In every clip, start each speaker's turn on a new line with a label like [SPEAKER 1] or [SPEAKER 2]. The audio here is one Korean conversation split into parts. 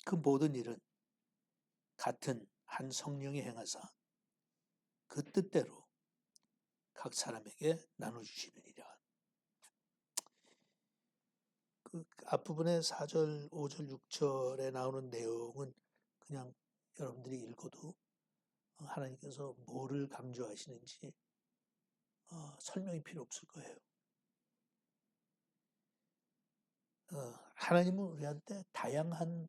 [SPEAKER 1] 그 모든 일은 같은 한 성령이 행하사 그 뜻대로 각 사람에게 나눠주시느니라. 그 앞부분의 4절, 5절, 6절에 나오는 내용은 그냥 여러분들이 읽어도 하나님께서 뭐를 강조하시는지 설명이 필요 없을 거예요. 하나님은 우리한테 다양한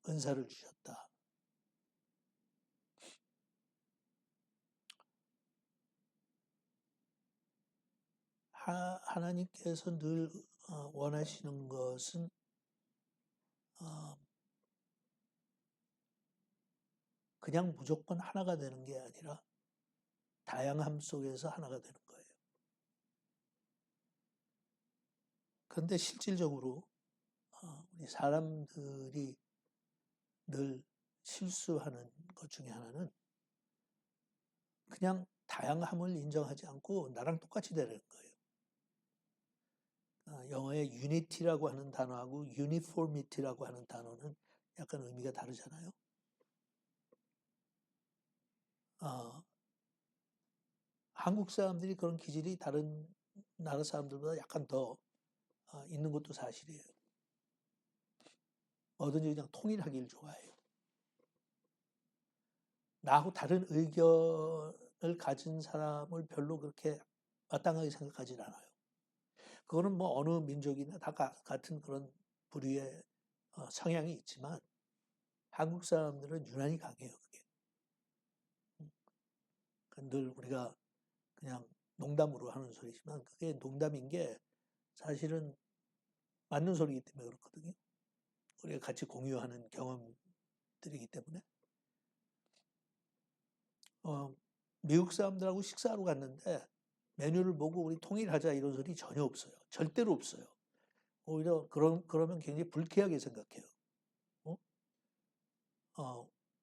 [SPEAKER 1] 은사를 주셨다. 하나님께서 늘 원하시는 것은 그냥 무조건 하나가 되는 게 아니라 다양함 속에서 하나가 되는 거예요. 그런데 실질적으로 우리 사람들이 늘 실수하는 것 중에 하나는 그냥 다양함을 인정하지 않고 나랑 똑같이 되는 거예요. 영어의 unity라고 하는 단어하고 uniformity라고 하는 단어는 약간 의미가 다르잖아요. 한국 사람들이 그런 기질이 다른 나라 사람들보다 약간 더 있는 것도 사실이에요. 뭐든지 그냥 통일하기를 좋아해요. 나하고 다른 의견을 가진 사람을 별로 그렇게 마땅하게 생각하진 않아요. 그거는 뭐 어느 민족이나 다 같은 그런 부류의 성향이 있지만 한국 사람들은 유난히 강해요, 그게. 늘 우리가 그냥 농담으로 하는 소리지만 그게 농담인 게 사실은 맞는 소리이기 때문에 그렇거든요. 우리가 같이 공유하는 경험들이기 때문에. 미국 사람들하고 식사하러 갔는데 메뉴를 보고 우리 통일하자 이런 소리 전혀 없어요. 절대로 없어요. 오히려 그러면 굉장히 불쾌하게 생각해요.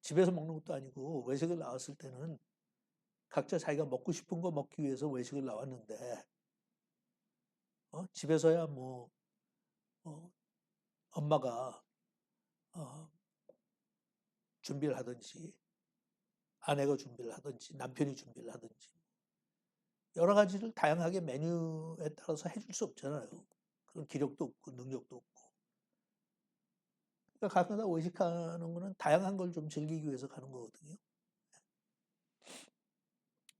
[SPEAKER 1] 집에서 먹는 것도 아니고 외식을 나왔을 때는 각자 자기가 먹고 싶은 거 먹기 위해서 외식을 나왔는데 집에서야 뭐 엄마가 준비를 하든지 아내가 준비를 하든지 남편이 준비를 하든지 여러 가지를 다양하게 메뉴에 따라서 해줄 수 없잖아요. 그런 기력도 없고 능력도 없고. 그러니까 가끔가다 외식하는 거는 다양한 걸 좀 즐기기 위해서 가는 거거든요.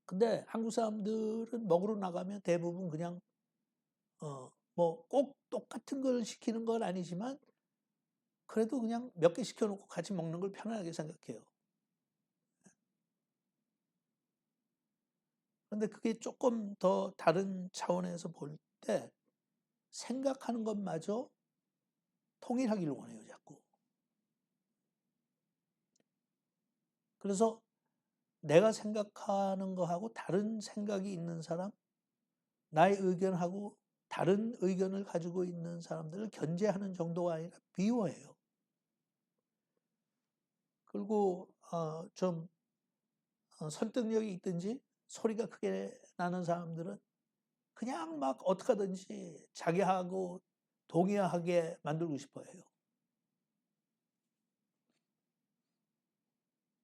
[SPEAKER 1] 근데 한국 사람들은 먹으러 나가면 대부분 그냥 뭐 꼭 똑같은 걸 시키는 건 아니지만 그래도 그냥 몇 개 시켜놓고 같이 먹는 걸 편안하게 생각해요. 그런데 그게 조금 더 다른 차원에서 볼 때 생각하는 것마저 통일하기를 원해요, 자꾸. 그래서 내가 생각하는 거하고 다른 생각이 있는 사람, 나의 의견하고 다른 의견을 가지고 있는 사람들을 견제하는 정도가 아니라 비호해요. 그리고 좀 설득력이 있든지 소리가 크게 나는 사람들은 그냥 막 어떻게 하든지 자기하고 동의하게 만들고 싶어 해요.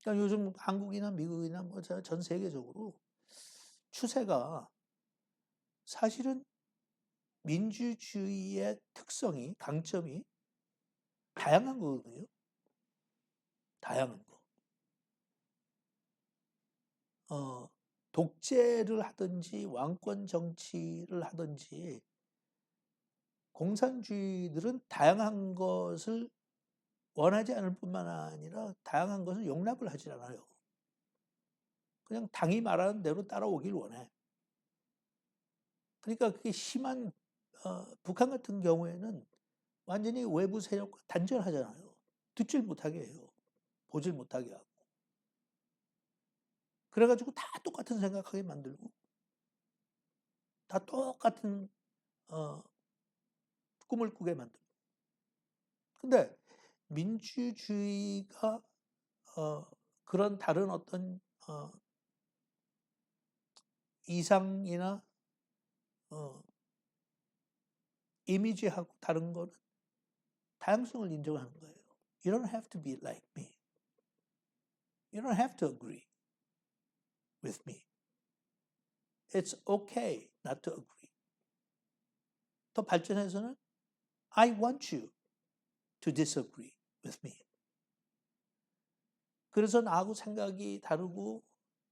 [SPEAKER 1] 그러니까 요즘 한국이나 미국이나 뭐 전 세계적으로 추세가 사실은 민주주의의 특성이, 강점이 다양한 거거든요. 다양한 거. 독재를 하든지 왕권 정치를 하든지 공산주의들은 다양한 것을 원하지 않을 뿐만 아니라 다양한 것을 용납을 하지 않아요. 그냥 당이 말하는 대로 따라오길 원해. 그러니까 그게 심한 북한 같은 경우에는 완전히 외부 세력과 단절하잖아요. 듣질 못하게 해요. 보질 못하게 하고. 그래가지고 다 똑같은 생각하게 만들고 다 똑같은 꿈을 꾸게 만들고. 근데 민주주의가 그런 다른 어떤 이상이나 이미지하고 다른 거는 다양성을 인정하는 거예요. You don't have to be like me. You don't have to agree with me. It's okay not to agree. 더 발전해서는 I want you to disagree with me. 그래서 나하고 생각이 다르고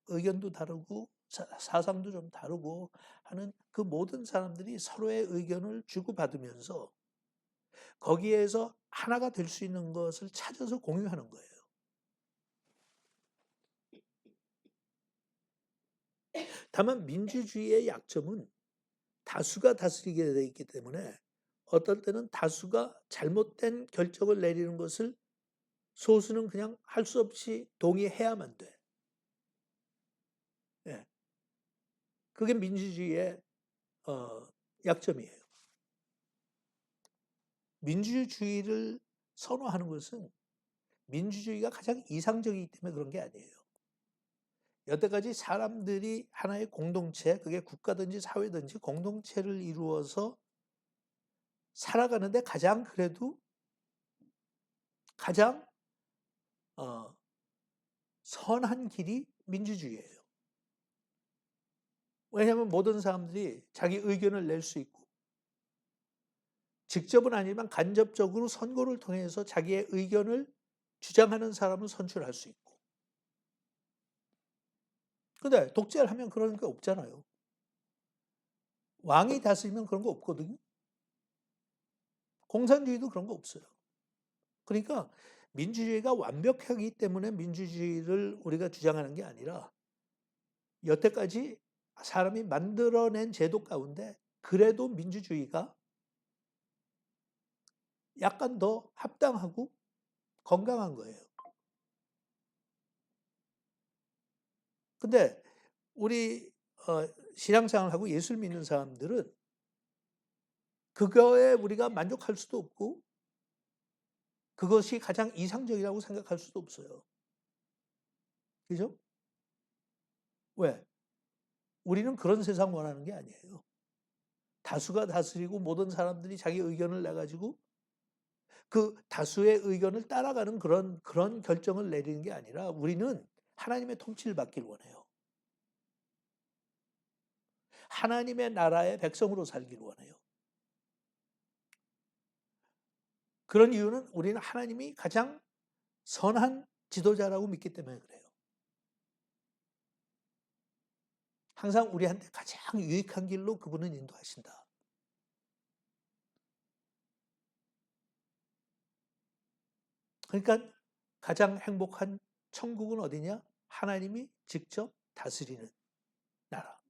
[SPEAKER 1] 의견도 다르고 사상도 좀 다르고 하는 그 모든 사람들이 서로의 의견을 주고받으면서 거기에서 하나가 될 수 있는 것을 찾아서 공유하는 거예요. 다만 민주주의의 약점은 다수가 다스리게 되어 있기 때문에 어떨 때는 다수가 잘못된 결정을 내리는 것을 소수는 그냥 할 수 없이 동의해야만 돼. 예. 그게 민주주의의 약점이에요. 민주주의를 선호하는 것은 민주주의가 가장 이상적이기 때문에 그런 게 아니에요. 여태까지 사람들이 하나의 공동체, 그게 국가든지 사회든지 공동체를 이루어서 살아가는데 가장 그래도 가장 선한 길이 민주주의예요. 왜냐하면 모든 사람들이 자기 의견을 낼 수 있고 직접은 아니지만 간접적으로 선거를 통해서 자기의 의견을 주장하는 사람을 선출할 수 있고. 근데 독재를 하면 그런 게 없잖아요. 왕이 다스리면 그런 거 없거든요. 공산주의도 그런 거 없어요. 그러니까 민주주의가 완벽하기 때문에 민주주의를 우리가 주장하는 게 아니라 여태까지 사람이 만들어낸 제도 가운데 그래도 민주주의가 약간 더 합당하고 건강한 거예요. 근데 우리 신앙생활을 하고 예수를 믿는 사람들은 그거에 우리가 만족할 수도 없고 그것이 가장 이상적이라고 생각할 수도 없어요. 그죠? 왜? 우리는 그런 세상 원하는 게 아니에요. 다수가 다스리고 모든 사람들이 자기 의견을 내가지고 그 다수의 의견을 따라가는 그런 결정을 내리는 게 아니라 우리는 하나님의 통치를 받길 원해요. 하나님의 나라의 백성으로 살길 원해요. 그런 이유는 우리는 하나님이 가장 선한 지도자라고 믿기 때문에 그래요. 항상 우리한테 가장 유익한 길로 그분은 인도하신다. 그러니까 가장 행복한 천국은 어디냐? 하나님이 직접 다스리는 나라.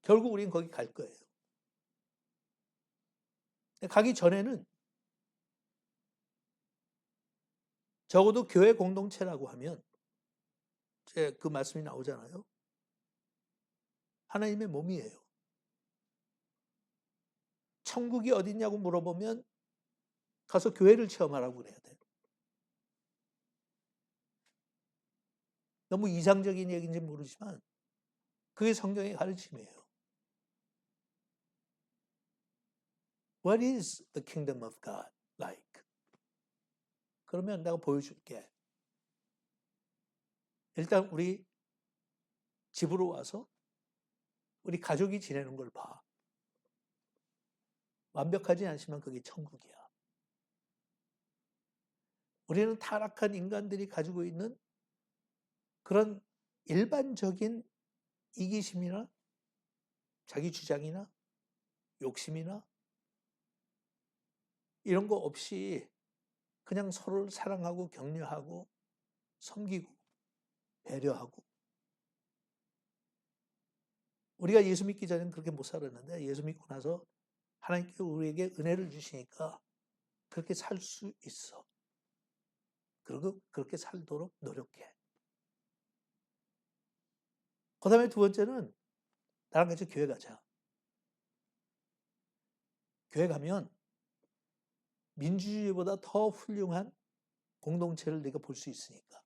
[SPEAKER 1] 결국 우리는 거기 갈 거예요. 가기 전에는 적어도 교회 공동체라고 하면 그 말씀이 나오잖아요. 하나님의 몸이에요. 천국이 어디냐고 물어보면 가서 교회를 체험하라고 그래야 돼요. 너무 이상적인 얘기인지 모르지만 그게 성경의 가르침이에요. What is the kingdom of God like? 그러면 내가 보여줄게. 일단 우리 집으로 와서 우리 가족이 지내는 걸 봐. 완벽하지 않지만 그게 천국이야. 우리는 타락한 인간들이 가지고 있는 그런 일반적인 이기심이나 자기 주장이나 욕심이나 이런 거 없이 그냥 서로를 사랑하고 격려하고 섬기고 배려하고 우리가 예수 믿기 전에는 그렇게 못 살았는데 예수 믿고 나서 하나님께 우리에게 은혜를 주시니까 그렇게 살 수 있어. 그리고 그렇게 살도록 노력해. 그 다음에 두 번째는 나랑 같이 교회 가자. 교회 가면 민주주의보다 더 훌륭한 공동체를 네가 볼 수 있으니까.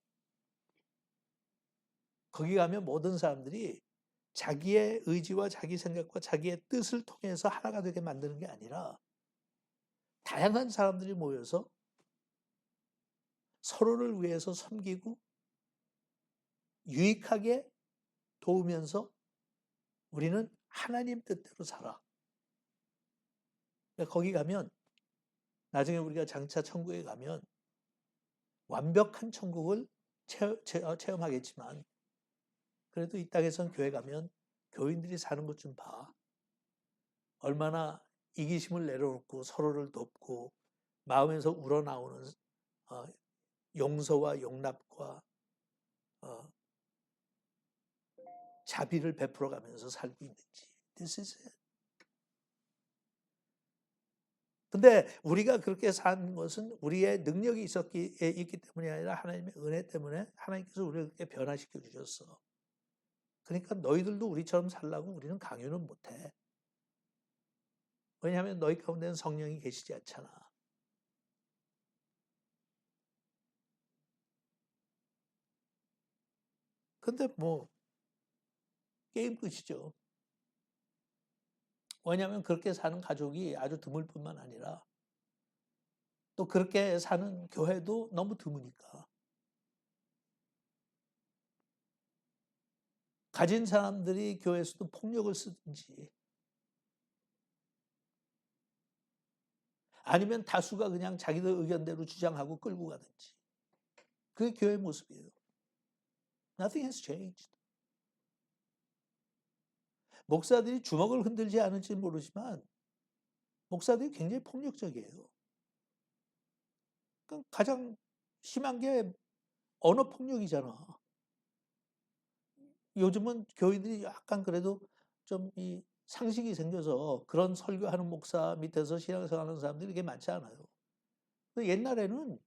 [SPEAKER 1] 거기 가면 모든 사람들이 자기의 의지와 자기 생각과 자기의 뜻을 통해서 하나가 되게 만드는 게 아니라 다양한 사람들이 모여서 서로를 위해서 섬기고 유익하게 도우면서 우리는 하나님 뜻대로 살아. 거기 가면 나중에 우리가 장차 천국에 가면 완벽한 천국을 체험하겠지만 그래도 이 땅에선 교회 가면 교인들이 사는 것 좀 봐. 얼마나 이기심을 내려놓고 서로를 돕고 마음에서 우러나오는 용서와 용납과 자비를 베풀어가면서 살고 있는지. This is it. 근데 우리가 그렇게 사는 것은 우리의 능력이 있기 때문이 아니라 하나님의 은혜 때문에 하나님께서 우리를 그렇게 변화시켜 주셨어. 그러니까 너희들도 우리처럼 살라고 우리는 강요는 못해. 왜냐하면 너희 가운데는 성령이 계시지 않잖아. 근데 뭐 게임 끝이죠. 왜냐하면 그렇게 사는 가족이 아주 드물 뿐만 아니라 또 그렇게 사는 교회도 너무 드무니까. 가진 사람들이 교회에서도 폭력을 쓰든지 아니면 다수가 그냥 자기들 의견대로 주장하고 끌고 가든지. 그게 교회의 모습이에요. Nothing has changed. 목사들이 주먹을 흔들지 않을지 모르지만 목사들이 굉장히 폭력적이에요. 그러니까 가장 심한 게 언어 폭력이잖아. 요즘은 교인들이 약간 그래도 좀 이 상식이 생겨서 그런 설교하는 목사 밑에서 신앙생활하는 사람들이 그렇게 많지 않아요. 옛날에는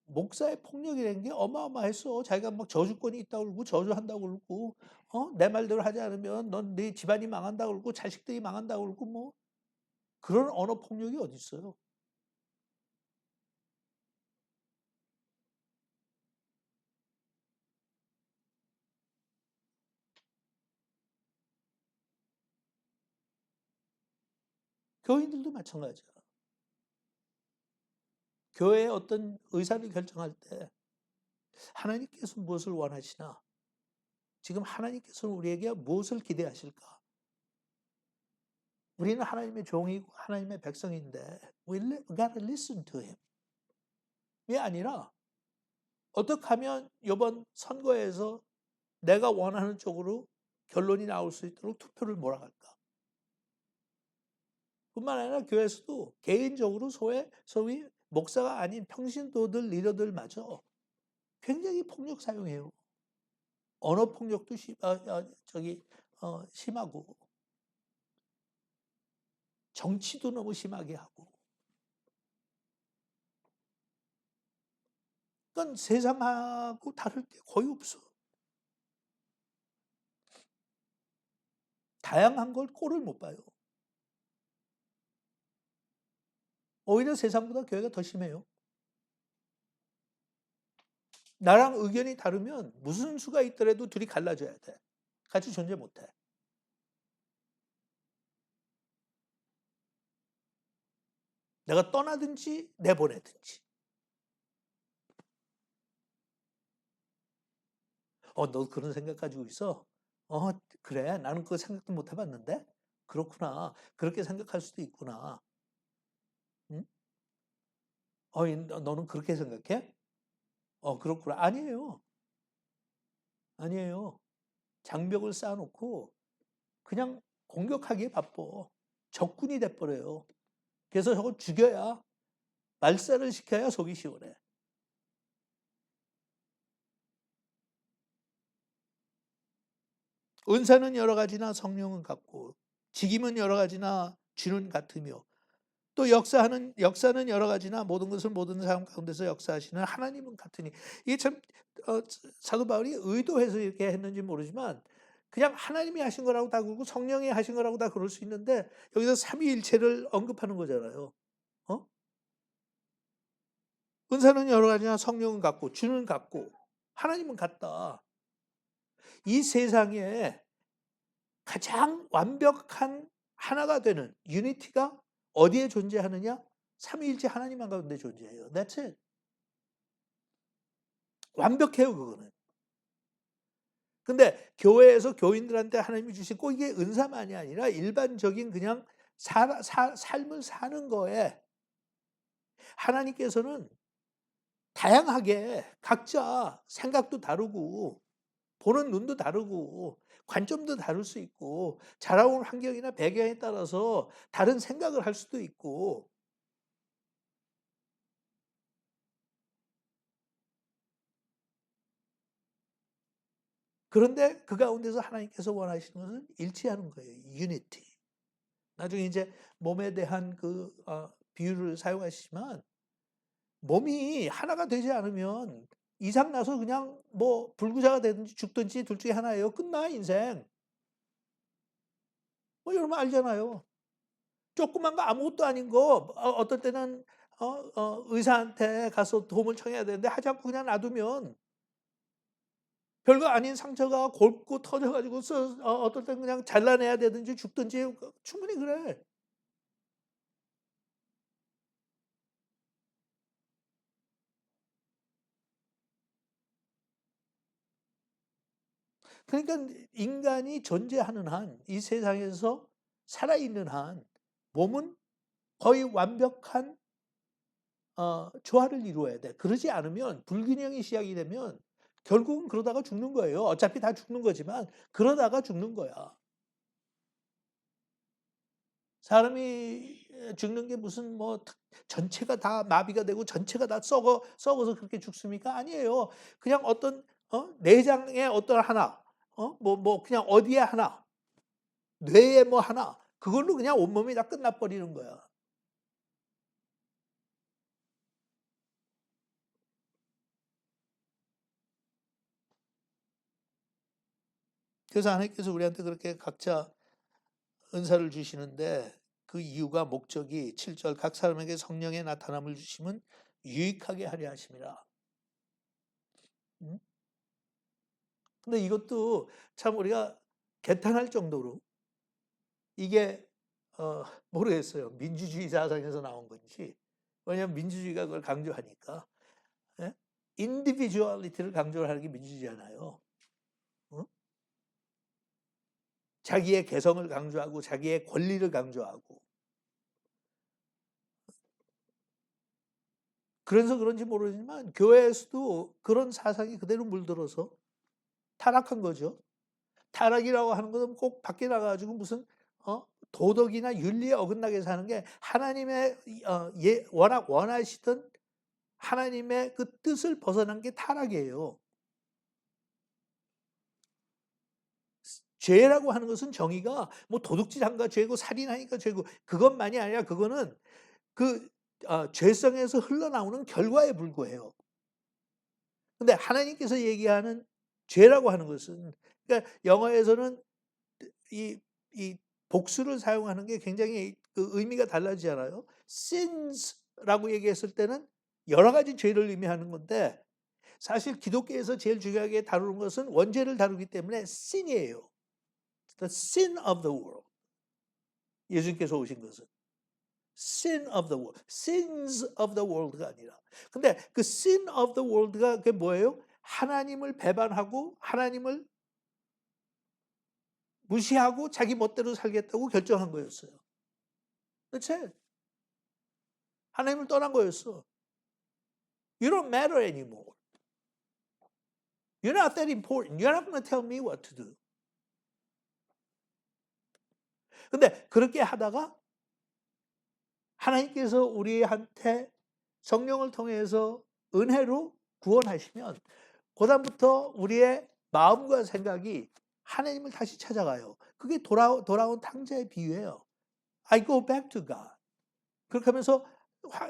[SPEAKER 1] 목사의 폭력이라는 게 어마어마했어. 자기가 막 저주권이 있다고 그러고 저주한다고 그러고 내 말대로 하지 않으면 넌 네 집안이 망한다고 그러고 자식들이 망한다고 그러고 뭐 그런 언어 폭력이 어디 있어요. 교인들도 마찬가지야. 교회의 어떤 의사를 결정할 때 하나님께서 무엇을 원하시나? 지금 하나님께서는 우리에게 무엇을 기대하실까? 우리는 하나님의 종이고 하나님의 백성인데 we gotta listen to him. 이 아니라 어떻게 하면 이번 선거에서 내가 원하는 쪽으로 결론이 나올 수 있도록 투표를 몰아갈까? 뿐만 아니라 교회에서도 개인적으로 소위 목사가 아닌 평신도들 리더들마저 굉장히 폭력 사용해요. 언어 폭력도 심하고 정치도 너무 심하게 하고. 그러니까 세상하고 다를 게 거의 없어. 다양한 걸 꼴을 못 봐요. 오히려 세상보다 교회가 더 심해요. 나랑 의견이 다르면 무슨 수가 있더라도 둘이 갈라져야 돼. 같이 존재 못해. 내가 떠나든지 내보내든지. 너 그런 생각 가지고 있어? 그래. 나는 그거 생각도 못 해봤는데? 그렇구나. 그렇게 생각할 수도 있구나. 응? 너는 그렇게 생각해? 그렇구나. 아니에요. 아니에요. 장벽을 쌓아놓고 그냥 공격하기에 바빠. 적군이 돼버려요. 그래서 저걸 죽여야 말살을 시켜야 속이 시원해. 은사는 여러 가지나 성령은 같고 직임은 여러 가지나 주는 같으며 또 역사는 여러 가지나 모든 것을 모든 사람 가운데서 역사하시는 하나님은 같으니 이게 참 사도 바울이 의도해서 이렇게 했는지 모르지만 그냥 하나님이 하신 거라고 다 그러고 성령이 하신 거라고 다 그럴 수 있는데 여기서 삼위일체를 언급하는 거잖아요. 은사는 여러 가지나 성령은 같고 주는 같고 하나님은 같다. 이 세상에 가장 완벽한 하나가 되는 유니티가 어디에 존재하느냐? 삼위일체 하나님 한가운데 존재해요. That's it. 완벽해요, 그거는. 근데 교회에서 교인들한테 하나님이 주신 꼭 이게 은사만이 아니라 일반적인 그냥 삶을 사는 거에 하나님께서는 다양하게 각자 생각도 다르고 보는 눈도 다르고 관점도 다를 수 있고 자라온 환경이나 배경에 따라서 다른 생각을 할 수도 있고, 그런데 그 가운데서 하나님께서 원하시는 것은 일치하는 거예요. 유니티. 나중에 이제 몸에 대한 비유를 사용하시지만 몸이 하나가 되지 않으면 이상 나서 그냥 뭐 불구자가 되든지 죽든지 둘 중에 하나예요. 끝나 인생. 뭐 여러분 알잖아요. 조그만 거 아무것도 아닌 거 어떨 때는 의사한테 가서 도움을 청해야 되는데 하지 않고 그냥 놔두면 별거 아닌 상처가 곪고 터져가지고 어떨 땐 그냥 잘라내야 되든지 죽든지 충분히 그래. 그러니까 인간이 존재하는 한, 이 세상에서 살아있는 한 몸은 거의 완벽한 조화를 이루어야 돼. 그러지 않으면 불균형이 시작이 되면 결국은 그러다가 죽는 거예요. 어차피 다 죽는 거지만 그러다가 죽는 거야. 사람이 죽는 게 무슨 뭐 전체가 다 마비가 되고 전체가 다 썩어서 그렇게 죽습니까? 아니에요. 그냥 어떤 내장의 어떤 하나, 뭐 그냥 어디에 하나, 뇌에 뭐 하나, 그걸로 그냥 온몸이 다 끝나버리는 거야. 그래서 하나님께서 우리한테 그렇게 각자 은사를 주시는데 그 이유가 목적이 7절 각 사람에게 성령의 나타남을 주시면 유익하게 하려 하심이라. 음? 근데 이것도 참 우리가 개탄할 정도로 이게 모르겠어요. 민주주의 사상에서 나온 건지. 왜냐하면 민주주의가 그걸 강조하니까. 예? 인디비주얼리티를 강조하는 게 민주주의잖아요. 어? 자기의 개성을 강조하고 자기의 권리를 강조하고. 그래서 그런지 모르지만 교회에서도 그런 사상이 그대로 물들어서 타락한 거죠. 타락이라고 하는 것은 꼭 밖에 나가가지고 무슨 도덕이나 윤리에 어긋나게 사는 게 하나님의 워낙 원하시던 하나님의 그 뜻을 벗어난 게 타락이에요. 죄라고 하는 것은 정의가 뭐 도둑질한가 죄고 살인하니까 죄고 그것만이 아니라 그거는 그 죄성에서 흘러나오는 결과에 불과해요. 근데 하나님께서 얘기하는 죄라고 하는 것은, 그러니까 영어에서는 이 복수를 사용하는 게 굉장히 그 의미가 달라지잖아요. sins라고 얘기했을 때는 여러 가지 죄를 의미하는 건데 사실 기독교에서 제일 중요하게 다루는 것은 원죄를 다루기 때문에 sin이에요. The sin of the world. 예수님께서 오신 것은 sin of the world, sins of the world가 아니라. 근데 그 sin of the world가 그게 뭐예요? 하나님을 배반하고 하나님을 무시하고 자기 멋대로 살겠다고 결정한 거였어요. 그치? 하나님을 떠난 거였어. You don't matter anymore. You're not that important. You're not going to tell me what to do. 근데 그렇게 하다가 하나님께서 우리한테 성령을 통해서 은혜로 구원하시면 그다음부터 우리의 마음과 생각이 하나님을 다시 찾아가요. 그게 돌아온 탕자의 비유예요. I go back to God. 그렇게 하면서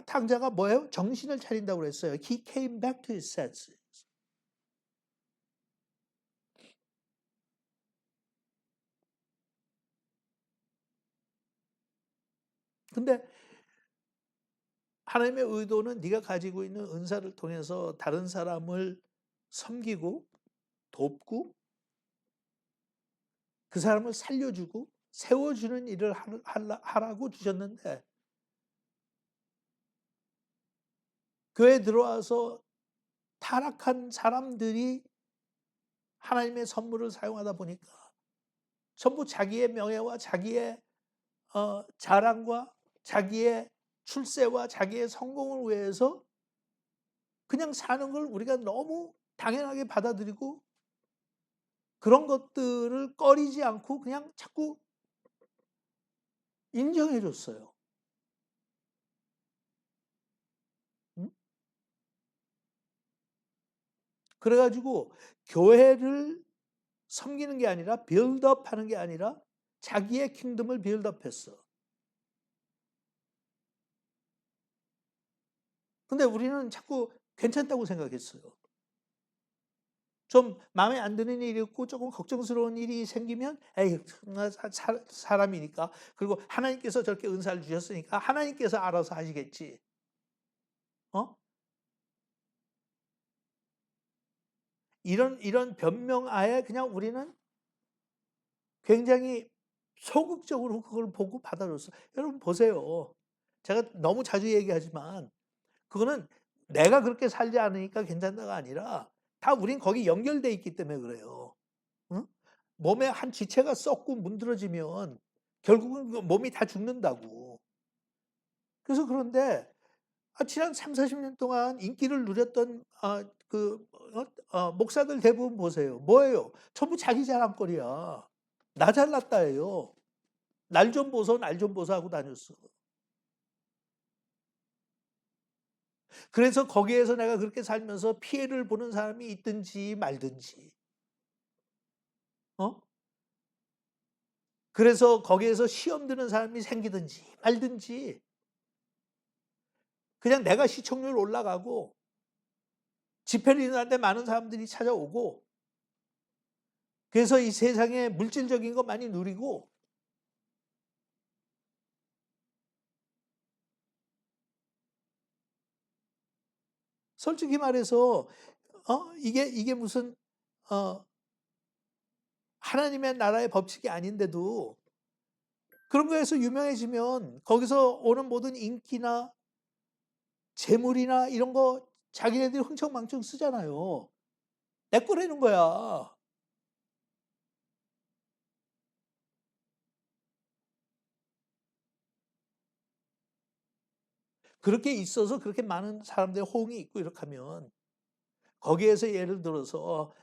[SPEAKER 1] 탕자가 뭐예요? 정신을 차린다고 그랬어요. He came back to his senses. 근데 하나님의 의도는 네가 가지고 있는 은사를 통해서 다른 사람을 섬기고 돕고 그 사람을 살려주고 세워주는 일을 하라고 주셨는데 교회에 들어와서 타락한 사람들이 하나님의 선물을 사용하다 보니까 전부 자기의 명예와 자기의 자랑과 자기의 출세와 자기의 성공을 위해서 그냥 사는 걸 우리가 너무 당연하게 받아들이고 그런 것들을 꺼리지 않고 그냥 자꾸 인정해 줬어요. 응? 그래가지고 교회를 섬기는 게 아니라 빌드업 하는 게 아니라 자기의 킹덤을 빌드업 했어. 근데 우리는 자꾸 괜찮다고 생각했어요. 좀 마음에 안 드는 일이 있고 조금 걱정스러운 일이 생기면 에이 사람이니까 그리고 하나님께서 저렇게 은사를 주셨으니까 하나님께서 알아서 하시겠지. 어? 이런 변명하에 그냥 우리는 굉장히 소극적으로 그걸 보고 받아줬어. 여러분 보세요. 제가 너무 자주 얘기하지만 그거는 내가 그렇게 살지 않으니까 괜찮다가 아니라 다 우린 거기 연결돼 있기 때문에 그래요. 응? 몸에 한 지체가 썩고 문드러지면 결국은 그 몸이 다 죽는다고. 그래서 그런데 지난 3, 40년 동안 인기를 누렸던 목사들 대부분 보세요. 뭐예요? 전부 자기 자랑거리야. 나 잘났다예요. 날 좀 보소, 날 좀 보소 하고 다녔어. 그래서 거기에서 내가 그렇게 살면서 피해를 보는 사람이 있든지 말든지. 어? 그래서 거기에서 시험 드는 사람이 생기든지 말든지. 그냥 내가 시청률 올라가고 집회를 일어나는데 많은 사람들이 찾아오고 그래서 이 세상에 물질적인 거 많이 누리고 솔직히 말해서 이게 무슨 어, 하나님의 나라의 법칙이 아닌데도 그런 거에서 유명해지면 거기서 오는 모든 인기나 재물이나 이런 거 자기네들이 흥청망청 쓰잖아요. 내 거라는 거야. 그렇게 있어서 그렇게 많은 사람들의 호응이 있고 이렇게 하면 거기에서 예를 들어서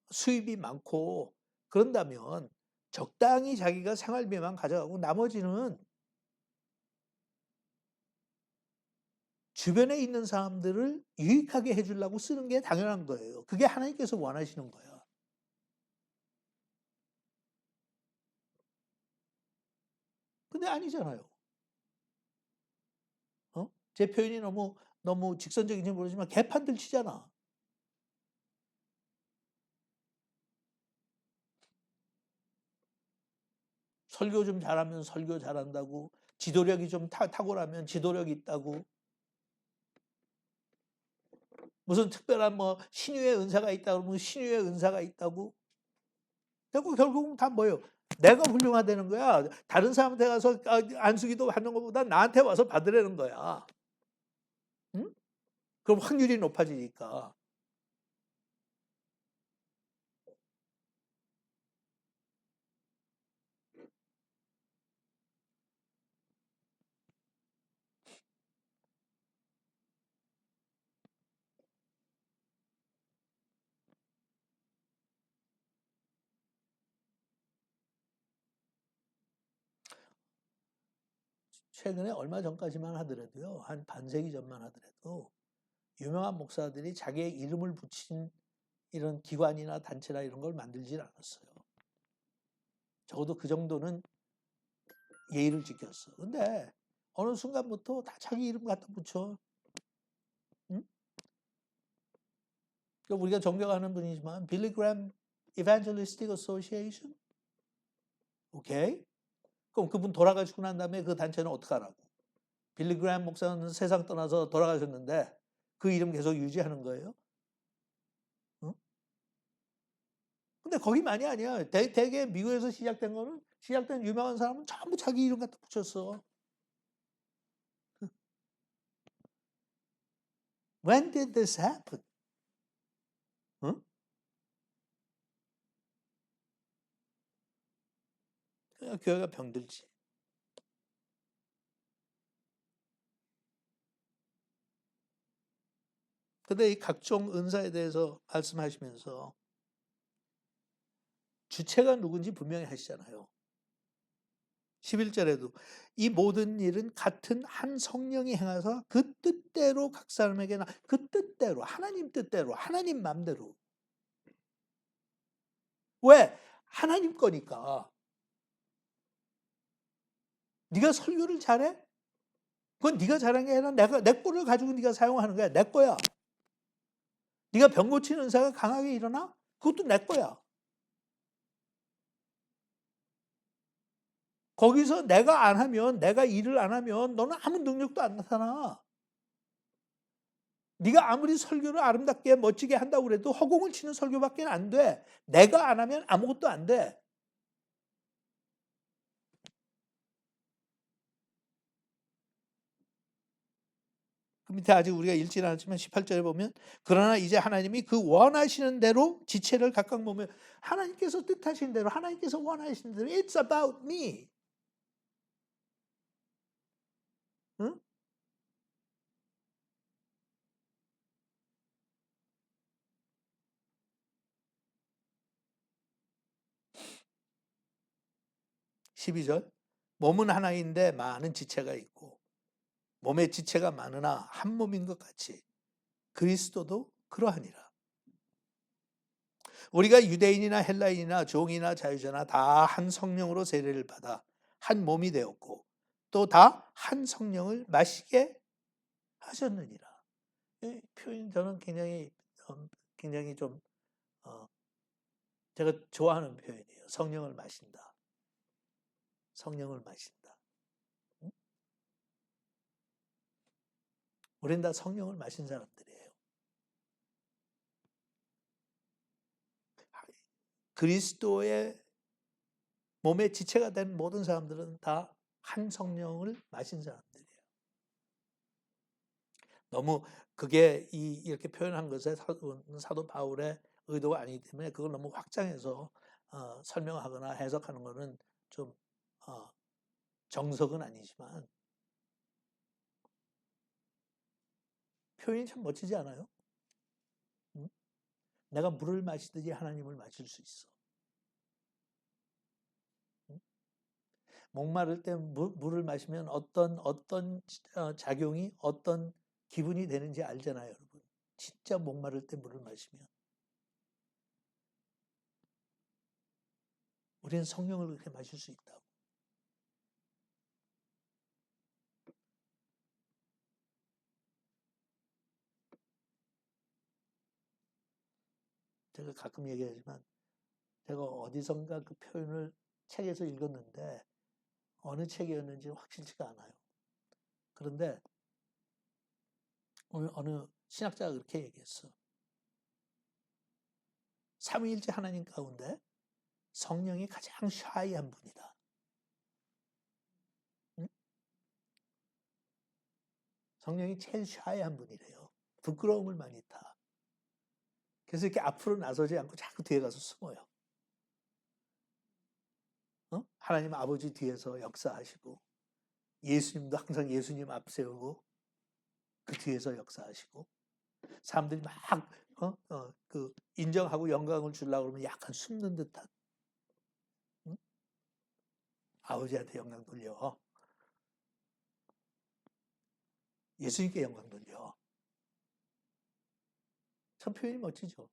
[SPEAKER 1] 수입이 많고 그런다면 적당히 자기가 생활비만 가져가고 나머지는 주변에 있는 사람들을 유익하게 해주려고 쓰는 게 당연한 거예요. 그게 하나님께서 원하시는 거야. 근데 아니잖아요. 제 표현이 너무 직선적인지 모르지만 개판들 치잖아. 설교 좀 잘하면 설교 잘한다고, 지도력이 좀 탁월하면 지도력 있다고, 무슨 특별한 뭐 신유의 은사가 있다고 그러면 신유의 은사가 있다고. 그리고 결국은 다 뭐예요? 내가 훌륭하다는 거야. 다른 사람한테 가서 안수기도 받는 것보다 나한테 와서 받으라는 거야. 응? 그럼 확률이 높아지니까. 최근에 얼마 전까지만 하더라도요. 한 반세기 전만 하더라도 유명한 목사들이 자기의 이름을 붙인 이런 기관이나 단체나 이런 걸 만들질 않았어요. 적어도 그 정도는 예의를 지켰어. 근데 어느 순간부터 다 자기 이름 갖다 붙여. 응? 그러니까 우리가 존경하는 분이지만 빌리 그램 Evangelistic Association? 오케이? 그럼 그분 돌아가시고 난 다음에 그 단체는 어떡하라고? 빌리 그램 목사는 세상 떠나서 돌아가셨는데 그 이름 계속 유지하는 거예요? 응? 근데 거기만이 아니야. 대개 미국에서 시작된 유명한 사람은 전부 자기 이름 갖다 붙였어. When did this happen? 응? 그냥 교회가 병들지. 근데 이 각종 은사에 대해서 말씀하시면서 주체가 누군지 분명히 하시잖아요. 11절에도 이 모든 일은 같은 한 성령이 행하사 그 뜻대로 각 사람에게나 그 뜻대로 하나님 뜻대로 하나님 맘대로. 왜? 하나님 거니까. 네가 설교를 잘해? 그건 네가 잘한 게 아니라 내 거를 가지고 네가 사용하는 거야. 내 거야. 네가 병 고치는 은사가 강하게 일어나? 그것도 내 거야. 거기서 내가 안 하면, 내가 일을 안 하면 너는 아무 능력도 안 나타나. 네가 아무리 설교를 아름답게 멋지게 한다고 그래도 허공을 치는 설교밖에 안 돼. 내가 안 하면 아무것도 안 돼. 그 밑에 아직 우리가 읽지 않았지만 18절에 보면 그러나 이제 하나님이 그 원하시는 대로 지체를 각각 보면 하나님께서 뜻하신 대로 하나님께서 원하시는 대로 It's about me. 응? 12절 몸은 하나인데 많은 지체가 있고 몸의 지체가 많으나 한 몸인 것 같이 그리스도도 그러하니라. 우리가 유대인이나 헬라인이나 종이나 자유자나 다 한 성령으로 세례를 받아 한 몸이 되었고 또 다 한 성령을 마시게 하셨느니라. 이 표현 저는 굉장히 좀 제가 좋아하는 표현이에요. 성령을 마신다. 성령을 마신다. 우린 다 성령을 마신 사람들이에요. 그리스도의 몸의 지체가 된 모든 사람들은 다 한 성령을 마신 사람들이에요. 너무 그게 이렇게 표현한 것에 사도 바울의 의도가 아니기 때문에 그걸 너무 확장해서 설명하거나 해석하는 것은 좀 정석은 아니지만 표현이 참 멋지지 않아요? 응? 내가 물을 마시듯이 하나님을 마실 수 있어. 응? 목마를 때 물을 마시면 어떤 작용이 어떤 기분이 되는지 알잖아요, 여러분. 진짜 목마를 때 물을 마시면 우리는 성령을 그렇게 마실 수 있다고. 제가 가끔 얘기하지만 제가 어디선가 그 표현을 책에서 읽었는데 어느 책이었는지 확실치가 않아요. 그런데 어느 신학자가 그렇게 얘기했어. 삼위일체 하나님 가운데 성령이 가장 샤이한 분이다. 응? 성령이 제일 샤이한 분이래요. 부끄러움을 많이 타. 그래서 이렇게 앞으로 나서지 않고 자꾸 뒤에 가서 숨어요. 하나님 아버지 뒤에서 역사하시고 예수님도 항상 예수님 앞세우고 그 뒤에서 역사하시고 사람들이 막 그 인정하고 영광을 주려고 그러면 약간 숨는 듯한 응? 아버지한테 영광 돌려. 예수님께 영광 돌려. 참 표현이 멋지죠.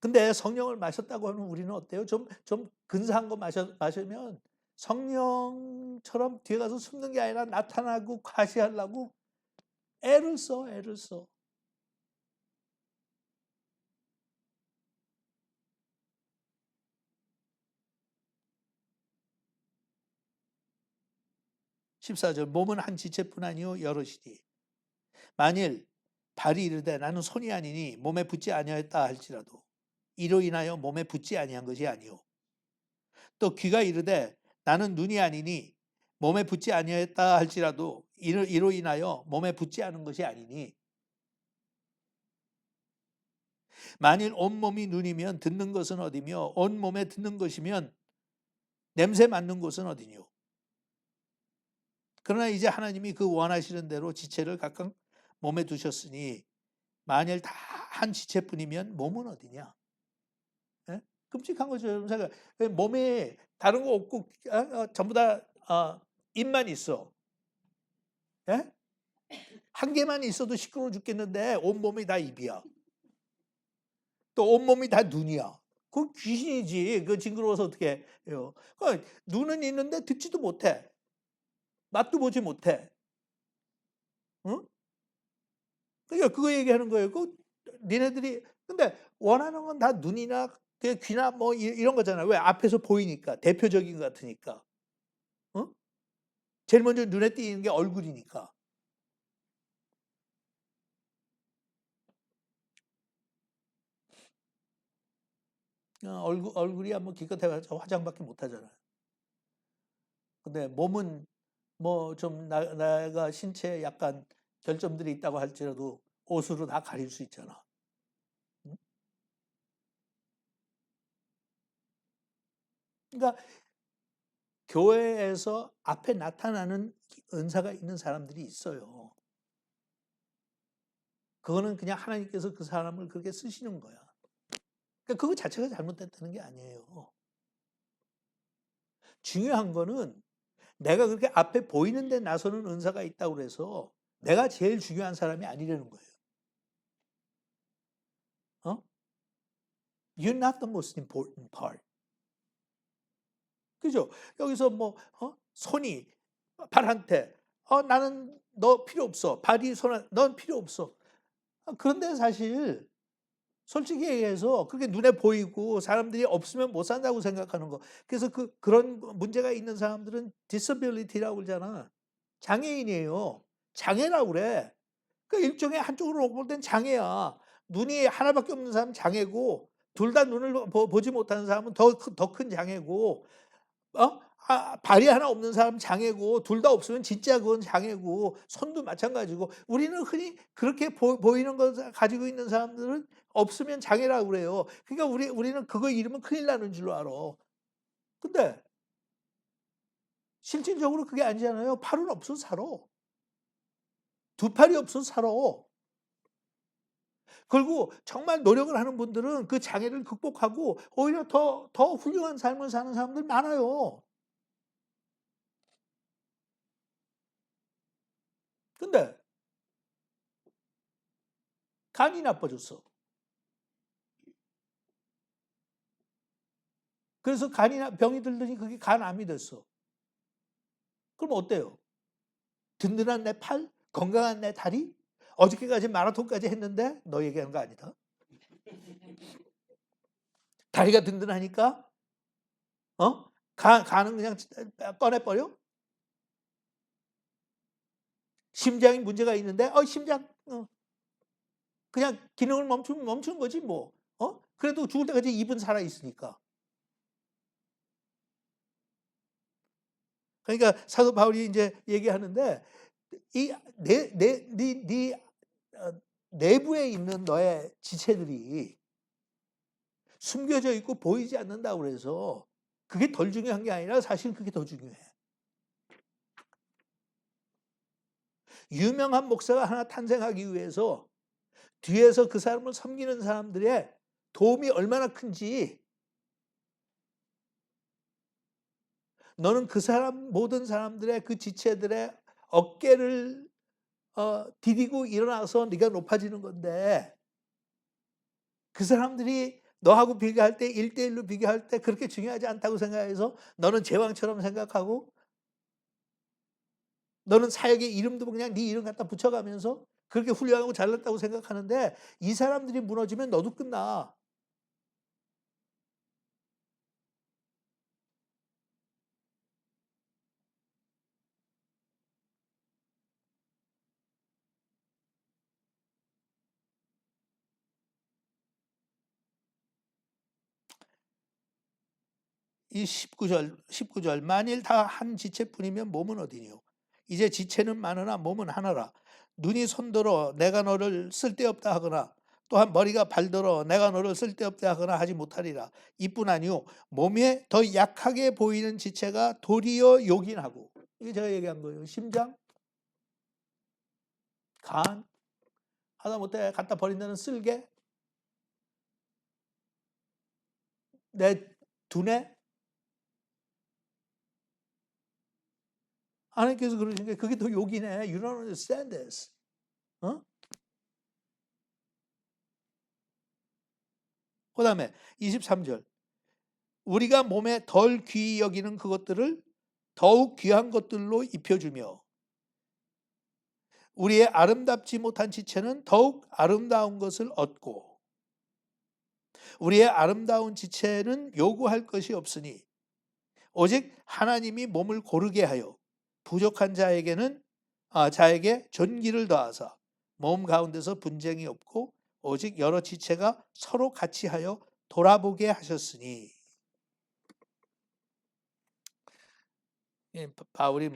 [SPEAKER 1] 근데 성령을 마셨다고 하면 우리는 어때요? 좀 근사한 거 마시면 성령처럼 뒤에 가서 숨는 게 아니라 나타나고 과시하려고 애를 써. 14절 몸은 한 지체뿐 아니요 여럿이니 만일 발이 이르되 나는 손이 아니니 몸에 붙지 아니하였다 할지라도 이로 인하여 몸에 붙지 아니한 것이 아니요 또 귀가 이르되 나는 눈이 아니니 몸에 붙지 아니하였다 할지라도 이로 인하여 몸에 붙지 않은 것이 아니니 만일 온몸이 눈이면 듣는 것은 어디며 온몸에 듣는 것이면 냄새 맡는 곳은 어디뇨. 그러나 이제 하나님이 그 원하시는 대로 지체를 각각 몸에 두셨으니 만일 다 한 지체뿐이면 몸은 어디냐. 예? 끔찍한 거죠. 여러분. 몸에 다른 거 없고 전부 다 입만 있어. 예? 한 개만 있어도 시끄러워 죽겠는데 온몸이 다 입이야. 또 온몸이 다 눈이야. 그건 귀신이지. 그 징그러워서 어떻게 해요. 그러니까 눈은 있는데 듣지도 못해. 맛도 보지 못해. 응? 그러니까 그거 얘기하는 거예요. 니네들이 근데 원하는 건 다 눈이나 귀나 뭐 이런 거잖아요. 왜? 앞에서 보이니까 대표적인 것 같으니까. 응? 제일 먼저 눈에 띄는 게 얼굴이니까. 얼굴이야 뭐 기껏해봤자 화장밖에 못 하잖아요. 근데 몸은 뭐 좀 내가 신체에 약간 결점들이 있다고 할지라도 옷으로 다 가릴 수 있잖아. 응? 그러니까 교회에서 앞에 나타나는 은사가 있는 사람들이 있어요. 그거는 그냥 하나님께서 그 사람을 그렇게 쓰시는 거야. 그러니까 그거 자체가 잘못됐다는 게 아니에요. 중요한 거는 내가 그렇게 앞에 보이는 데 나서는 은사가 있다고 그래서 내가 제일 중요한 사람이 아니라는 거예요. 어? You're not the most important part. 그죠? 여기서 뭐 손이 발한테 나는 너 필요 없어. 발이 넌 필요 없어. 그런데 사실 솔직히 얘기해서 그게 눈에 보이고 사람들이 없으면 못 산다고 생각하는 거. 그래서 그런 문제가 있는 사람들은 disability라고 그러잖아. 장애인이에요. 장애라고 그래. 그 일종의 한쪽으로 볼 땐 장애야. 눈이 하나밖에 없는 사람은 장애고 둘 다 눈을 보지 못하는 사람은 더 큰 장애고 발이 하나 없는 사람은 장애고 둘 다 없으면 진짜 그건 장애고 손도 마찬가지고 우리는 흔히 그렇게 보이는 걸 가지고 있는 사람들은 없으면 장애라고 그래요. 그러니까 우리는 그거 잃으면 큰일 나는 줄로 알아. 근데 실질적으로 그게 아니잖아요. 팔은 없어도 살아. 두 팔이 없어도 살아. 그리고 정말 노력을 하는 분들은 그 장애를 극복하고 오히려 더 훌륭한 삶을 사는 사람들 많아요. 근데 간이 나빠졌어. 그래서 병이 들더니 그게 간암이 됐어. 그럼 어때요? 든든한 내 팔? 건강한 내 다리? 어저께까지 마라톤까지 했는데 너 얘기하는 거 아니다. 다리가 든든하니까 간은 그냥 꺼내버려? 심장이 문제가 있는데 심장 그냥 기능을 멈추는 거지 뭐. 그래도 죽을 때까지 입은 살아 있으니까. 그러니까 사도 바울이 이제 얘기하는데 네 내부에 있는 너의 지체들이 숨겨져 있고 보이지 않는다고 그래서 그게 덜 중요한 게 아니라 사실 그게 더 중요해. 유명한 목사가 하나 탄생하기 위해서 뒤에서 그 사람을 섬기는 사람들의 도움이 얼마나 큰지 너는 그 사람 모든 사람들의 그 지체들의 어깨를 디디고 일어나서 네가 높아지는 건데 그 사람들이 너하고 비교할 때 1대1로 비교할 때 그렇게 중요하지 않다고 생각해서 너는 제왕처럼 생각하고 너는 사역의 이름도 그냥 네 이름 갖다 붙여가면서 그렇게 훌륭하고 잘났다고 생각하는데 이 사람들이 무너지면 너도 끝나. 이 19절 만일 다 한 지체뿐이면 몸은 어디니요? 이제 지체는 많으나 몸은 하나라. 눈이 손들어 내가 너를 쓸데없다 하거나 또한 머리가 발들어 내가 너를 쓸데없다 하거나 하지 못하리라. 이뿐 아니요 몸에 더 약하게 보이는 지체가 도리어 요긴하고, 이게 제가 얘기한 거예요. 심장, 간, 하다못해 갖다 버린다는 쓸개, 내 두뇌. 하나님께서 그러시니까 그게 더 요긴해. You don't understand this. 어? 그 다음에 23절. 우리가 몸에 덜 귀히 여기는 그것들을 더욱 귀한 것들로 입혀주며 우리의 아름답지 못한 지체는 더욱 아름다운 것을 얻고 우리의 아름다운 지체는 요구할 것이 없으니 오직 하나님이 몸을 고르게 하여 부족한 자에게 존귀를 더하사 몸 가운데서 분쟁이 없고 오직 여러 지체가 서로 같이 하여 돌아보게 하셨으니. 바울이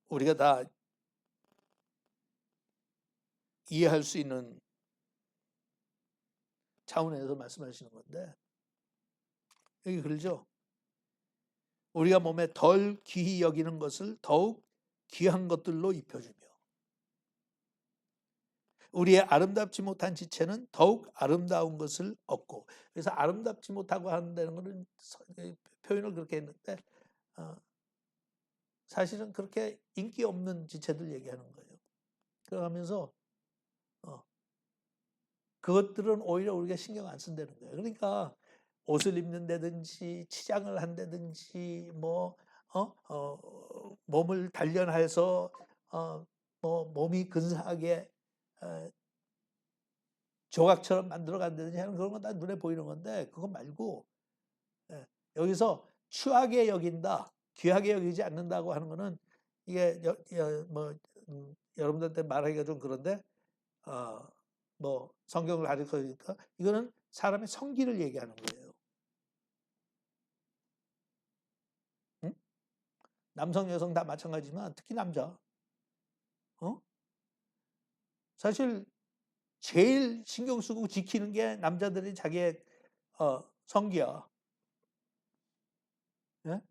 [SPEAKER 1] 우리가 다 이해할 수 있는 차원에서 말씀하시는 건데, 여기 그러죠. 우리가 몸에 덜 귀히 여기는 것을 더욱 귀한 것들로 입혀주며 우리의 아름답지 못한 지체는 더욱 아름다운 것을 얻고. 그래서 아름답지 못하고 한다는 것은 표현을 그렇게 했는데 사실은 그렇게 인기 없는 지체들 얘기하는 거예요. 그러면서 그것들은 오히려 우리가 신경 안 쓴다는 거예요. 그러니까 옷을 입는다든지 치장을 한다든지 몸을 단련해서 몸이 근사하게 조각처럼 만들어 간다든지 하는 그런 건 다 눈에 보이는 건데, 그거 말고 여기서 추하게 여긴다, 귀하게 여기지 않는다고 하는 거는 이게 여러분들한테 말하기가 좀 그런데 성경을 가르쳐니까 이거는 사람의 성기를 얘기하는 거예요. 응? 남성 여성 다 마찬가지지만 특히 남자 사실 제일 신경 쓰고 지키는 게 남자들이 자기의 성기야. 예?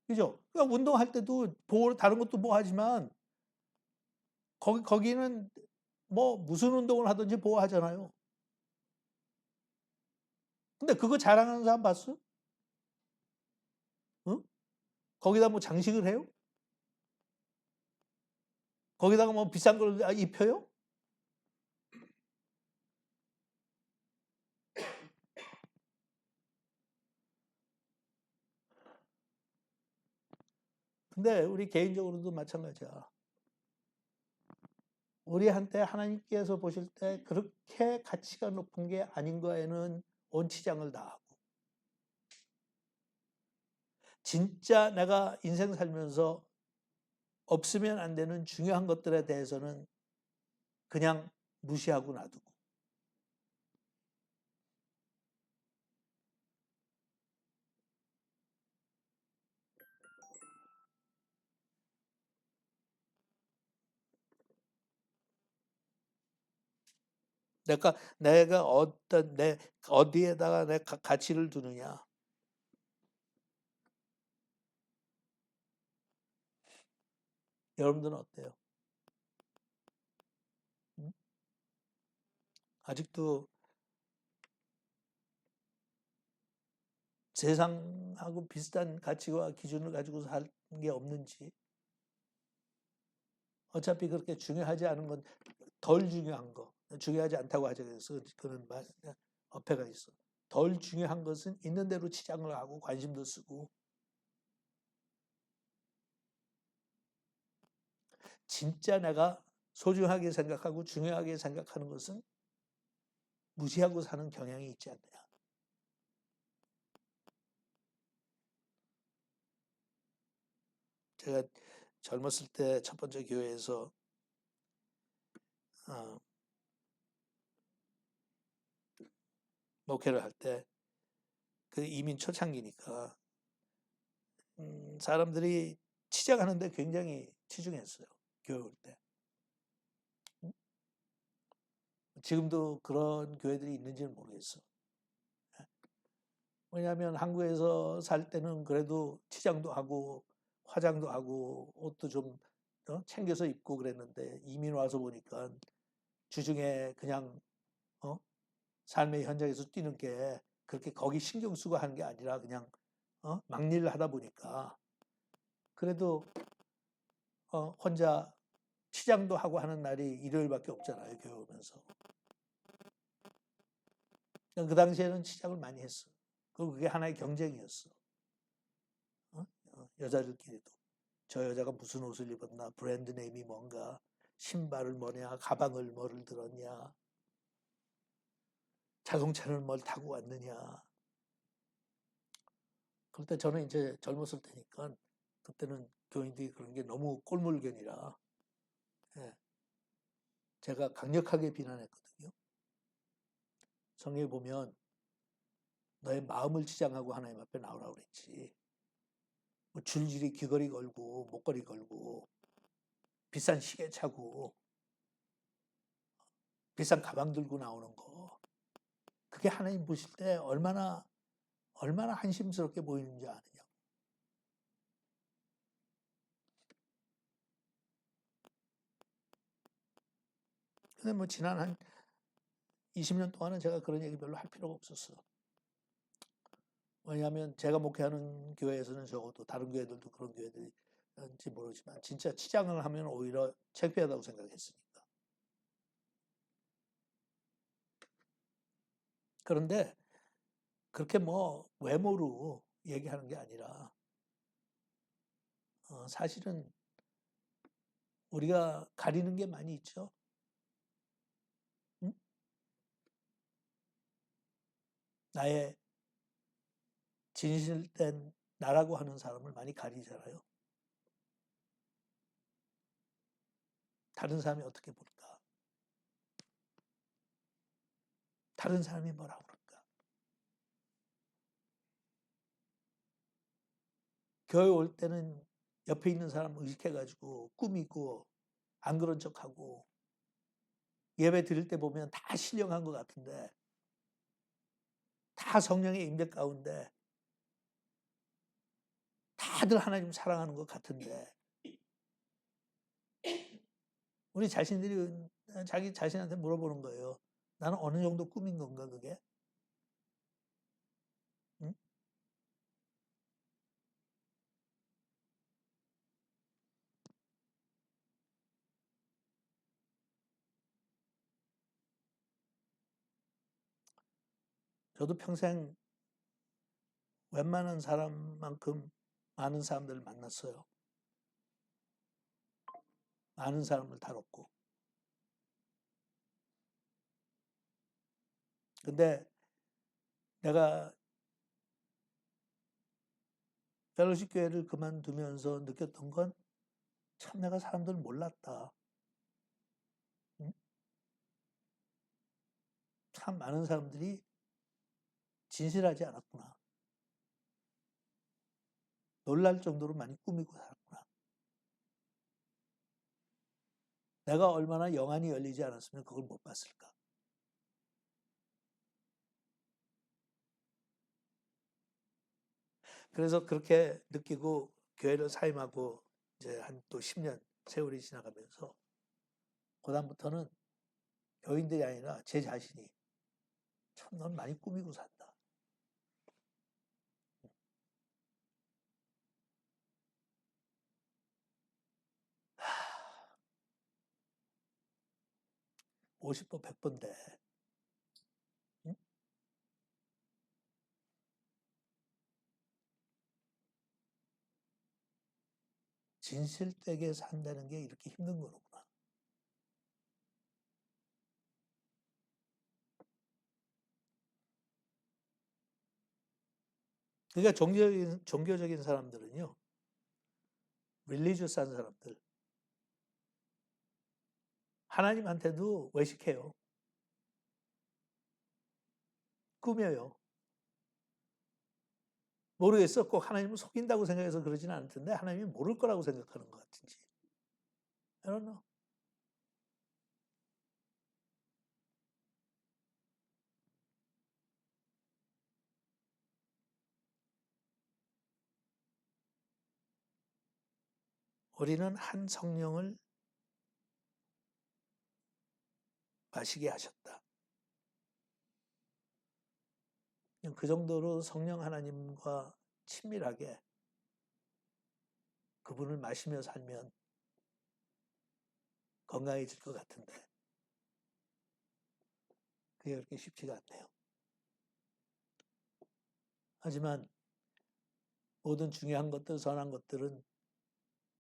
[SPEAKER 1] 그죠? 그러니까 운동할 때도 다른 것도 하지만 거기는 무슨 운동을 하든지 보호하잖아요. 근데 그거 자랑하는 사람 봤어? 응? 거기다 장식을 해요? 거기다가 비싼 걸 입혀요? 근데 우리 개인적으로도 마찬가지야. 우리한테 하나님께서 보실 때 그렇게 가치가 높은 게 아닌 거에는 온치장을 다하고, 진짜 내가 인생 살면서 없으면 안 되는 중요한 것들에 대해서는 그냥 무시하고 놔두고, 내가 어디에다가 내 가치를 두느냐. 여러분들은 어때요? 아직도 세상하고 비슷한 가치와 기준을 가지고 살 게 없는지. 어차피 그렇게 중요하지 않은 건 덜 중요한 거, 중요하지 않다고 하죠. 그래서 그런 어폐가 있어. 덜 중요한 것은 있는 대로 치장을 하고 관심도 쓰고, 진짜 내가 소중하게 생각하고 중요하게 생각하는 것은 무시하고 사는 경향이 있지 않느냐. 제가 젊었을 때 첫 번째 교회에서 목회를 할 때 그 이민 초창기니까 사람들이 치장하는데 굉장히 치중했어요. 교회 올 때. 지금도 그런 교회들이 있는지는 모르겠어. 왜냐하면 한국에서 살 때는 그래도 치장도 하고 화장도 하고 옷도 좀 챙겨서 입고 그랬는데 이민 와서 보니까 주중에 그냥 삶의 현장에서 뛰는 게 그렇게 거기 신경 쓰고 하는 게 아니라 그냥 막일을 하다 보니까 그래도 혼자 치장도 하고 하는 날이 일요일밖에 없잖아요. 교회 오면서. 그 당시에는 치장을 많이 했어. 그게 하나의 경쟁이었어. 여자들끼리도. 저 여자가 무슨 옷을 입었나, 브랜드 네임이 뭔가, 신발을 뭐냐, 가방을 뭐를 들었냐, 자동차를 뭘 타고 왔느냐. 그럴 때 저는 이제 젊었을 때니까 그때는 교인들이 그런 게 너무 꼴물견이라 예, 제가 강력하게 비난했거든요. 성경에 보면 너의 마음을 치장하고 하나님 앞에 나오라고 그랬지. 뭐 줄줄이 귀걸이 걸고 목걸이 걸고 비싼 시계 차고 비싼 가방 들고 나오는 거. 그게 하나님 보실 때 얼마나 한심스럽게 보이는지 아느냐. 근데 뭐 지난 한 20년 동안은 제가 그런 얘기 별로 할 필요가 없었어. 왜냐하면 제가 목회하는 교회에서는 적어도 다른 교회들도 그런 교회들인지 모르지만 진짜 치장을 하면 오히려 창피하다고 생각했으니까. 그런데 그렇게 뭐 외모로 얘기하는 게 아니라 사실은 우리가 가리는 게 많이 있죠. 응? 나의 진실된 나라고 하는 사람을 많이 가리잖아요. 다른 사람이 어떻게 볼까? 다른 사람이 뭐라고 그럴까? 교회 올 때는 옆에 있는 사람 의식해가지고 꾸미고 안 그런 척하고 예배 드릴 때 보면 다 신령한 것 같은데 다 성령의 임재 가운데 다들 하나님 사랑하는 것 같은데 우리 자신들이 자기 자신한테 물어보는 거예요. 나는 어느 정도 꾸민 건가 그게? 응? 저도 평생 웬만한 사람만큼 많은 사람들을 만났어요. 많은 사람을 다뤘고. 근데 내가 펠로십 교회를 그만두면서 느꼈던 건 참 내가 사람들을 몰랐다. 응? 참 많은 사람들이 진실하지 않았구나. 놀랄 정도로 많이 꾸미고 살았구나. 내가 얼마나 영안이 열리지 않았으면 그걸 못 봤을까. 그래서 그렇게 느끼고 교회를 사임하고 이제 한 또 10년 세월이 지나가면서 그다음부터는 교인들이 아니라 제 자신이 참 넌 많이 꾸미고 산다. 50번, 100번데 응? 진실되게 산다는 게 이렇게 힘든 거구나. 그러니까 종교적인 사람들은요. 릴리지어스한 사람들 하나님한테도 외식해요. 꾸며요. 모르겠어. 꼭 하나님을 속인다고 생각해서 그러지는 않을 텐데 하나님이 모를 거라고 생각하는 것 같은지. I don't know. 우리는 한 성령을 마시게 하셨다. 그 정도로 성령 하나님과 친밀하게 그분을 마시며 살면 건강해질 것 같은데 그게 그렇게 쉽지가 않네요. 하지만 모든 중요한 것들, 선한 것들은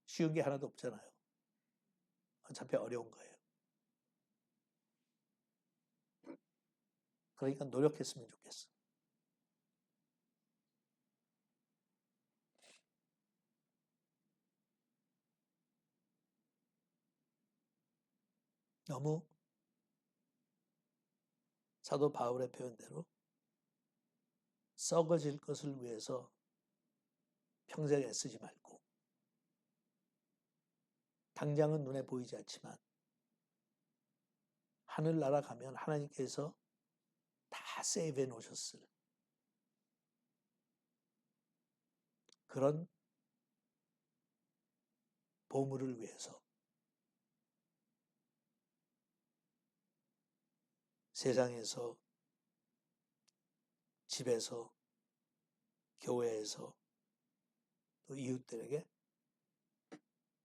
[SPEAKER 1] 쉬운 게 하나도 없잖아요. 어차피 어려운 거예요. 그러니까 노력했으면 좋겠어. 너무 사도 바울의 표현대로 썩어질 것을 위해서 평생 애쓰지 말고 당장은 눈에 보이지 않지만 하늘나라 가면 하나님께서 다 세이브해 놓으셨을 그런 보물을 위해서 세상에서, 집에서, 교회에서 또 이웃들에게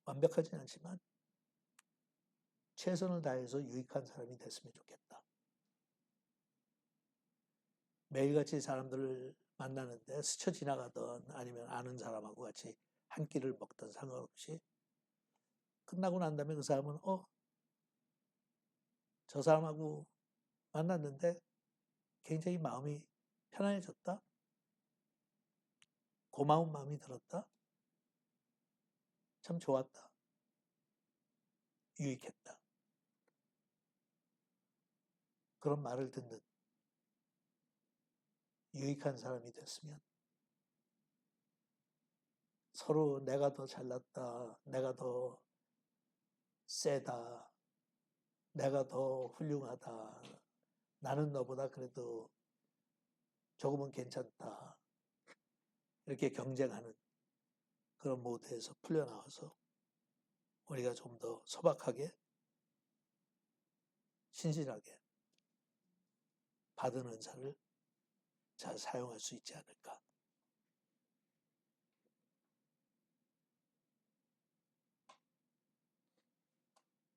[SPEAKER 1] 완벽하진 않지만 최선을 다해서 유익한 사람이 됐으면 좋겠다. 매일같이 사람들을 만나는데 스쳐 지나가던 아니면 아는 사람하고 같이 한 끼를 먹던 상관없이 끝나고 난 다음에 그 사람은 저 사람하고 만났는데 굉장히 마음이 편안해졌다. 고마운 마음이 들었다. 참 좋았다. 유익했다. 그런 말을 듣는 유익한 사람이 됐으면 서로 내가 더 잘났다. 내가 더 세다. 내가 더 훌륭하다. 나는 너보다 그래도 조금은 괜찮다. 이렇게 경쟁하는 그런 모드에서 풀려나와서 우리가 좀 더 소박하게 신실하게 받은 은사를 잘 사용할 수 있지 않을까.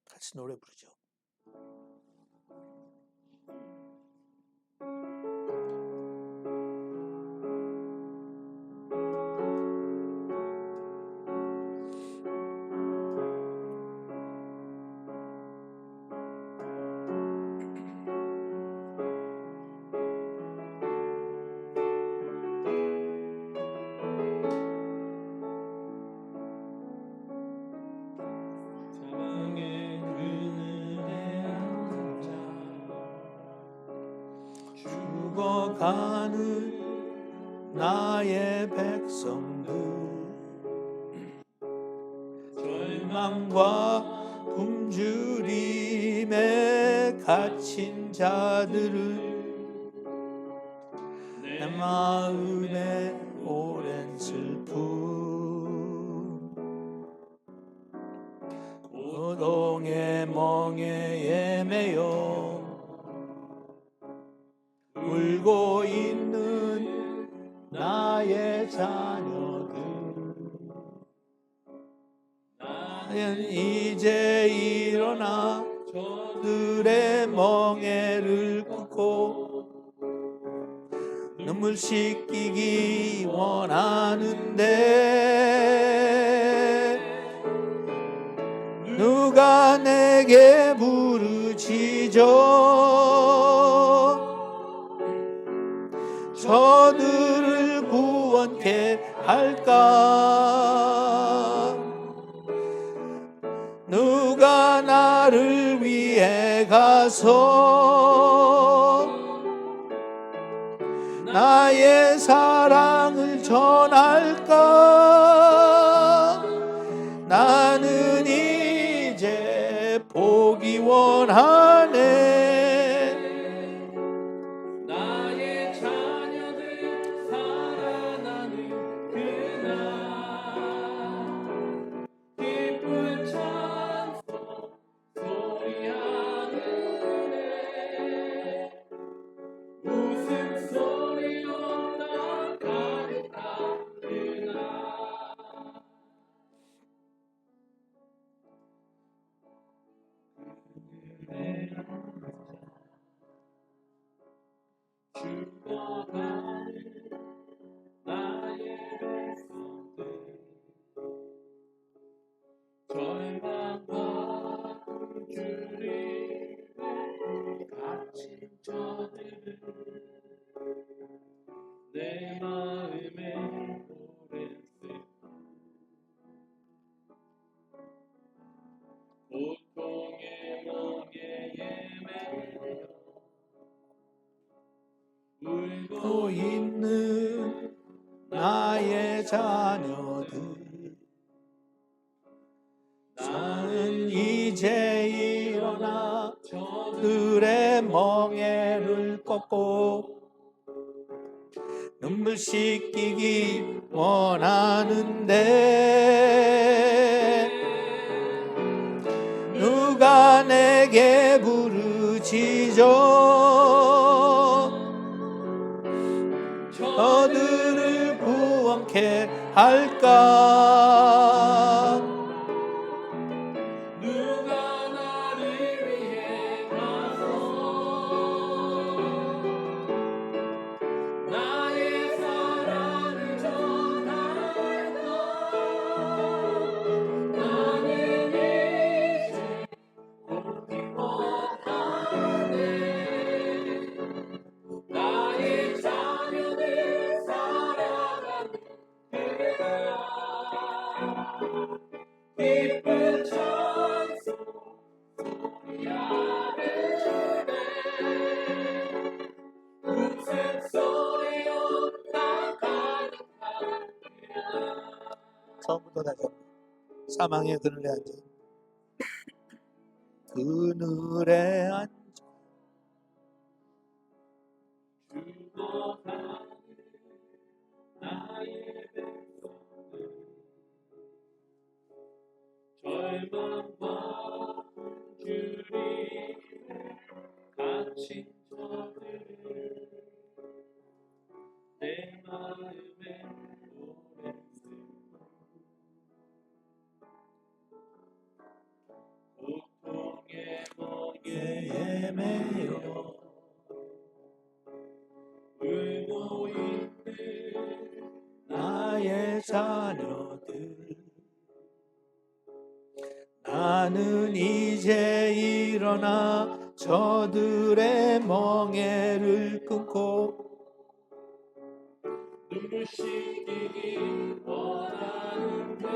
[SPEAKER 1] 같이 노래 부르죠. 가는 나의 백성들 절망과 굶주림에 갇힌 자들은 내 마음에 오랜 슬픔 고통의 멍에에 매여 울고 있는 나의 자녀들 나는 이제 일어나 저들의 멍에를 긋고 눈물 씻기기 원하는데 누가 내게 부르짖어 저들을 구원케 할까 누가 나를 위해 어디에 가서 나의 사랑을 전할까? 나는 이제 보기 원하네.
[SPEAKER 2] 나의 자녀들 살아나는 그날 기쁜 찬송 소리하네. 웃음소리로 나 가득한 그날 죽어가는 나의 백성들 절망과 굶주림에 갇힌 저들을 내 마음에 오랜 슬픔 고통의 멍에 예매여
[SPEAKER 1] 울고 있는 나의 자녀들, 나는 이제 일어나 저들의 멍에를 꺾고 눈물 씻기기 원하는데 누가 내게 부르짖어 저들을 구원케 할까?
[SPEAKER 2] 누가 나를 위해 가서 나의 사랑을 전할까? 나는 이제 오기 원하네. 나의 자녀들 살아가는 그날 기쁜 찬송 소리하네. 웃음소리로 나 가득한
[SPEAKER 1] 처음부터 다시 한번. 사망의 그늘에 앉아 그늘에 앉아
[SPEAKER 2] 죽어가는 나의 백성들 절망과 굶주림에 갇힌 저들을 내 마음에 오랜 슬픔 고통의 멍에
[SPEAKER 1] 예매여
[SPEAKER 2] 울고 있는
[SPEAKER 1] 나의 자녀들, 나는 이제 일어나 저들의 멍에를 끊고
[SPEAKER 2] 눈물 씻기기 원하는데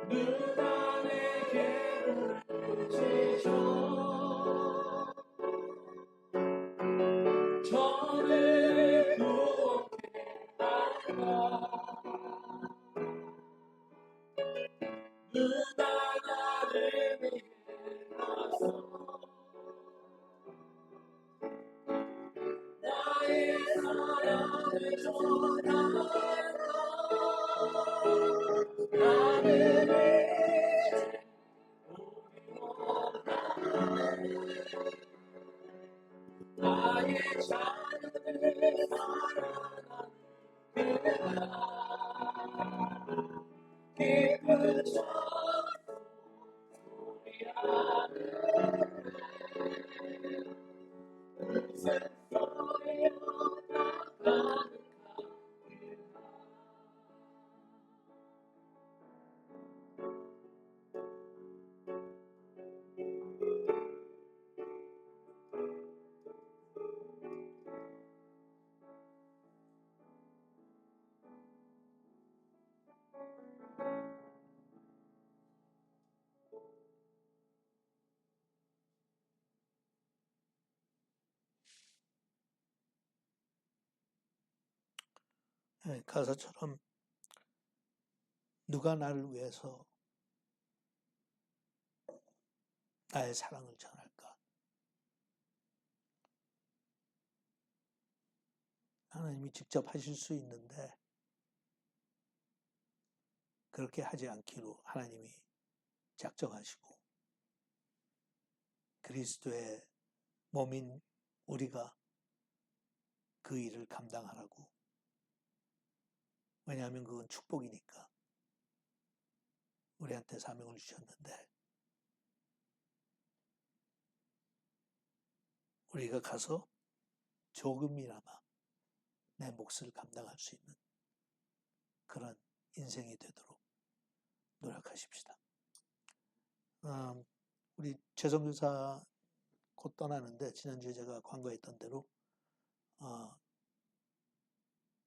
[SPEAKER 2] 누가 내게 부르짖어 저들을 구원케 할까? 누가 나를 위해 가서 나의 사랑을 전할까? 나는 이제 오기 원하네. 나의 자녀들 살아나는 그날 기쁜 찬송 소리하네. 웃음소리로 나 가득한
[SPEAKER 1] 가사처럼 누가 나를 위해서 나의 사랑을 전할까? 하나님이 직접 하실 수 있는데 그렇게 하지 않기로 하나님이 작정하시고 그리스도의 몸인 우리가 그 일을 감당하라고. 왜냐하면 그건 축복이니까 우리한테 사명을 주셨는데 우리가 가서 조금이나마 내 몫을 감당할 수 있는 그런 인생이 되도록 노력하십시다. 우리 최성교사 곧 떠나는데 지난주에 제가 광고했던 대로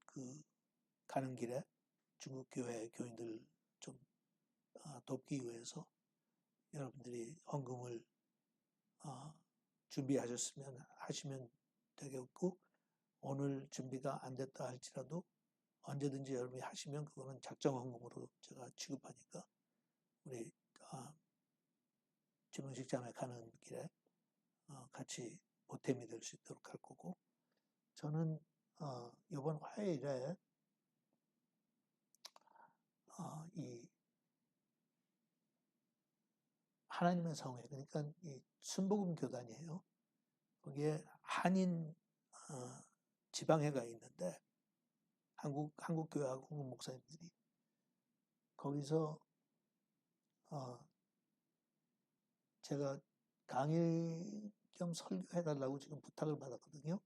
[SPEAKER 1] 그 가는 길에 중국 교회 교인들 좀 돕기 위해서 여러분들이 헌금을 준비하셨으면 하시면 되겠고, 오늘 준비가 안 됐다 할지라도 언제든지 여러분이 하시면 그거는 작정 헌금으로 제가 취급하니까 우리 지문식 자매 가는 길에 같이 보탬이 될 수 있도록 할 거고, 저는 이번 화요일에 이 하나님의 성회, 그러니까 이 순복음 교단이에요. 거기에 한인 지방회가 있는데 한국 교회하고 한국 목사님들이 거기서 제가 강의 겸 설교해달라고 지금 부탁을 받았거든요.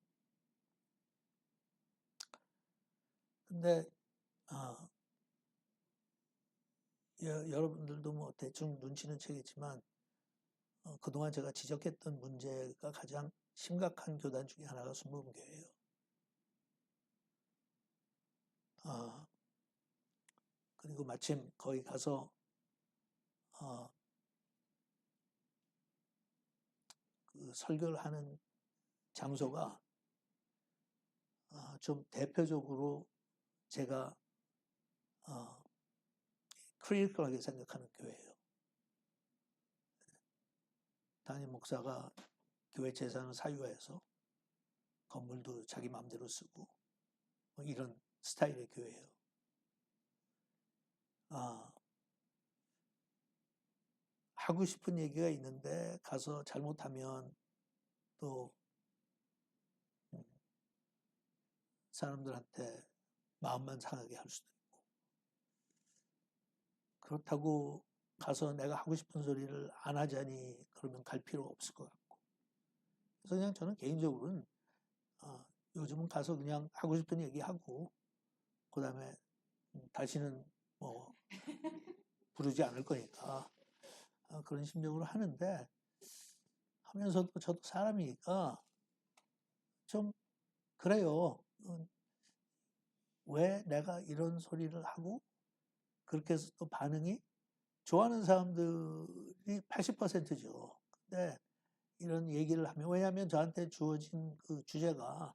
[SPEAKER 1] 근데 여러분들도 뭐 대충 눈치는 채겠지만 그동안 제가 지적했던 문제가 가장 심각한 교단 중에 하나가 순복음교회예요. 그리고 마침 거기 가서 그 설교를 하는 장소가 좀 대표적으로 제가 크리티컬하게 생각하는 교회예요. 담임 목사가 교회 재산을 사유해서 건물도 자기 마음대로 쓰고 뭐 이런 스타일의 교회예요. 하고 싶은 얘기가 있는데 가서 잘못하면 또 사람들한테 마음만 상하게 할 수도 있고, 그렇다고 가서 내가 하고 싶은 소리를 안 하자니 그러면 갈 필요가 없을 것 같고, 그래서 그냥 저는 개인적으로는 요즘은 가서 그냥 하고 싶은 얘기하고 그 다음에 다시는 뭐 부르지 않을 거니까 그런 심정으로 하는데, 하면서도 저도 사람이니까 좀 그래요. 왜 내가 이런 소리를 하고 그렇게 해서 또 반응이 좋아하는 사람들이 80%죠. 근데 이런 얘기를 하면, 왜냐하면 저한테 주어진 그 주제가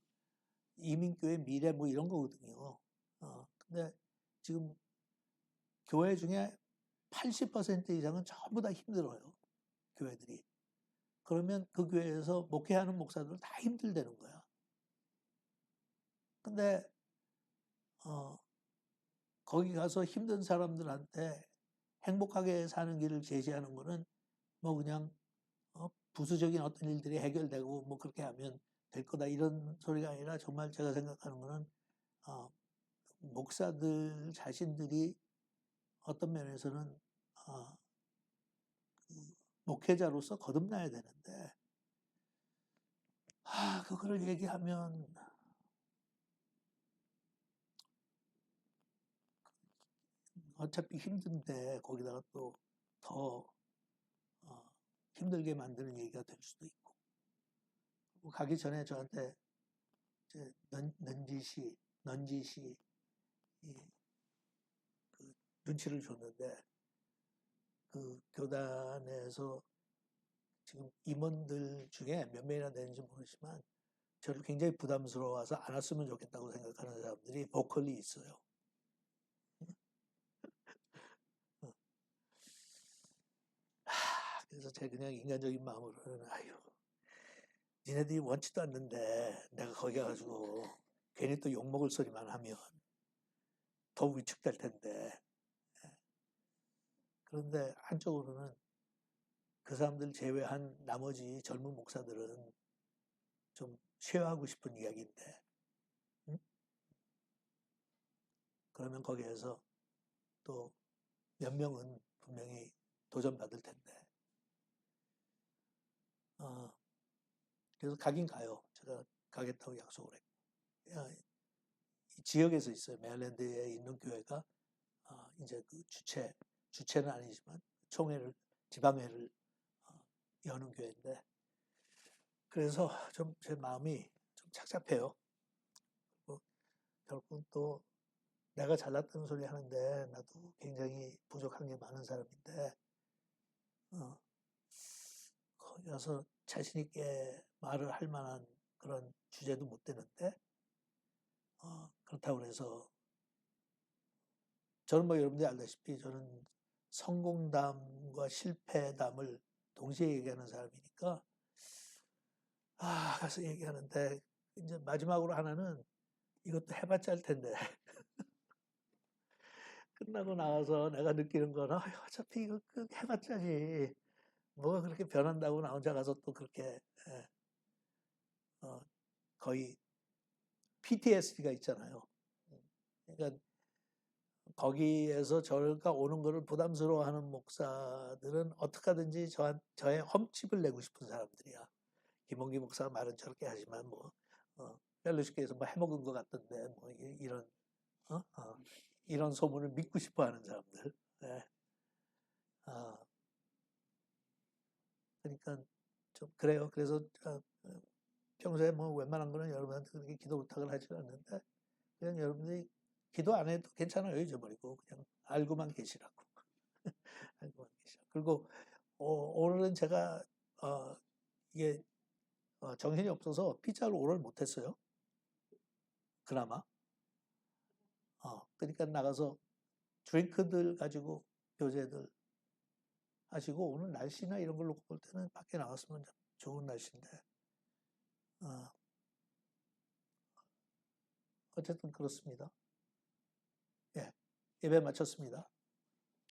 [SPEAKER 1] 이민교회 미래 뭐 이런 거거든요. 근데 지금 교회 중에 80% 이상은 전부 다 힘들어요. 교회들이. 그러면 그 교회에서 목회하는 목사들 다 힘들다는 거야. 근데 거기 가서 힘든 사람들한테 행복하게 사는 길을 제시하는 거는 뭐 그냥 부수적인 어떤 일들이 해결되고 뭐 그렇게 하면 될 거다 이런 소리가 아니라, 정말 제가 생각하는 거는 목사들 자신들이 어떤 면에서는 그 목회자로서 거듭나야 되는데 그거를 얘기하면 어차피 힘든데 거기다가 또 더 힘들게 만드는 얘기가 될 수도 있고, 가기 전에 저한테 이제 넌지시 그 눈치를 줬는데, 그 교단에서 지금 임원들 중에 몇 명이나 되는지 모르지만 저를 굉장히 부담스러워서 안 왔으면 좋겠다고 생각하는 사람들이 보컬리 있어요. 그래서 제가 그냥 인간적인 마음으로는 아유, 니네들이 원치도 않는데 내가 거기 가가지고 괜히 또 욕먹을 소리만 하면 더 위축될 텐데. 그런데 한쪽으로는 그 사람들 제외한 나머지 젊은 목사들은 좀 쉐어하고 싶은 이야기인데, 응? 그러면 거기에서 또 몇 명은 분명히 도전받을 텐데. 그래서 가긴 가요. 제가 가겠다고 약속을 했고. 이 지역에서 있어요. 메릴랜드에 있는 교회가 이제 그 주체는 아니지만 총회를, 지방회를 여는 교회인데, 그래서 좀 제 마음이 좀 착잡해요. 그리고 결국 또 내가 잘났다는 소리 하는데 나도 굉장히 부족한 게 많은 사람인데, 거기 가서 자신 있게 말을 할 만한 그런 주제도 못 되는데, 그렇다고 해서 저는 뭐 여러분들이 알다시피 저는 성공담과 실패담을 동시에 얘기하는 사람이니까 가서 얘기하는데 이제 마지막으로 하나는 이것도 해봤자 할 텐데 끝나고 나와서 내가 느끼는 거는 어차피 이거 해봤자지 뭐가 그렇게 변한다고 나 혼자 가서 또 그렇게 거의 PTSD가 있잖아요. 그러니까 거기에서 저가 오는 거를 부담스러워하는 목사들은 어떻게 하든지 저의 험칩을 내고 싶은 사람들이야. 김홍기 목사 말은 저렇게 하지만 뭐 펠로시교에서 뭐 해먹은 것 같던데 뭐 이런 소문을 믿고 싶어하는 사람들. 네. 그러니까 좀 그래요. 그래서 평소에 뭐 웬만한 거는 여러분한테 그렇게 기도 부탁을 하지 않는데 그냥 여러분들이 기도 안 해도 괜찮아요. 잊어버리고 그냥 알고만 계시라고. 알고만 계시라고. 그리고 오늘은 제가 이게 정신이 없어서 피자를 오늘 못했어요. 그나마. 그러니까 나가서 드링크들 가지고 교제들 하시고 오늘 날씨나 이런 걸 놓고 볼 때는 밖에 나갔으면 참 좋은 날씨인데 어쨌든 그렇습니다. 예, 예배 마쳤습니다.